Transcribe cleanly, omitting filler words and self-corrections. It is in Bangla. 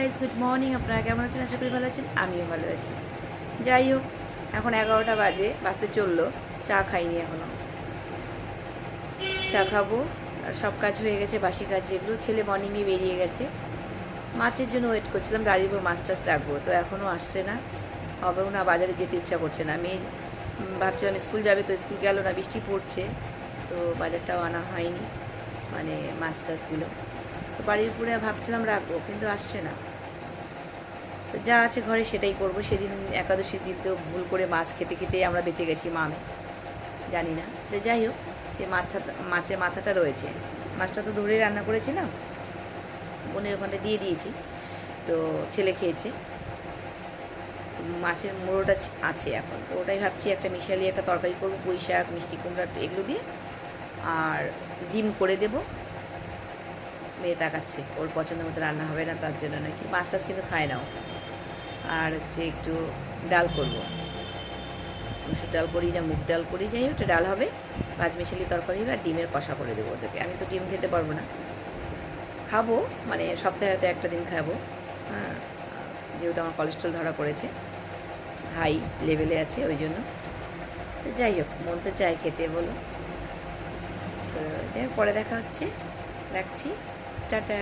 Guys, good morning. আপনারা কেমন আছেন? আশা করি ভালো আছেন। আমিও ভালো আছি। যাই হোক, এখন 11টা বাজতে চললো। চা খাইনি এখনও, চা খাবো। আর সব কাজ হয়ে গেছে, বাসি কাজ যেগুলো। ছেলে মর্নিংয়ে বেরিয়ে গেছে, মাছের জন্য ওয়েট করছিলাম। গাড়ির উপর মাছ টাছ রাখবো, তো এখনও আসছে না, হবেও না। বাজারে যেতে ইচ্ছা করছে না। আমি ভাবছিলাম স্কুল যাবে, তো স্কুল গেল না, বৃষ্টি পড়ছে, তো বাজারটাও আনা হয়নি, মানে মাছ টাছগুলো। তো বাড়ির উপরে ভাবছিলাম রাখবো, কিন্তু আসছে না। তো যা আছে ঘরে সেটাই করব। সেদিন একাদশীর দিন তো ভুল করে মাছ খেতে খেতেই আমরা বেঁচে গেছি, মামে জানি না। তো যাই হোক, সে মাছের মাথাটা রয়েছে। মাছটা তো ধরে রান্না করেছিলাম, বোনের ওখানে দিয়ে দিয়েছি, তো ছেলে খেয়েছে। মাছের মুড়োটা আছে এখন, তো ওটাই ভাবছি একটা মিশালি একটা তরকারি করবো, পুঁই শাক, মিষ্টি কুমড়া এগুলো দিয়ে, আর ডিম করে দেবো। মেয়ে তাকাচ্ছে, ওর পছন্দ মতো রান্না হবে না, তার জন্য নাকি। মাছ টাছ কিন্তু খায় নাও। আর হচ্ছে একটু ডাল করবো, মুসুর ডাল করি না মুগ ডাল করি, যাই হোক ডাল হবে, পাঁচমিশালি তরকারি হবে, আর ডিমের কষা করে দেবো ওদেরকে। আমি তো ডিম খেতে পারবো না, খাবো মানে সপ্তাহে হয়তো একটা দিন খাবো, হ্যাঁ, যেহেতু আমার কোলেস্ট্রল ধরা পড়েছে, হাই লেভেলে আছে, ওই জন্য। তো যাই হোক, মন তো চায় খেতে, বলো। তো যাই হোক, পরে দেখা হচ্ছে, রাখছি, টাটা।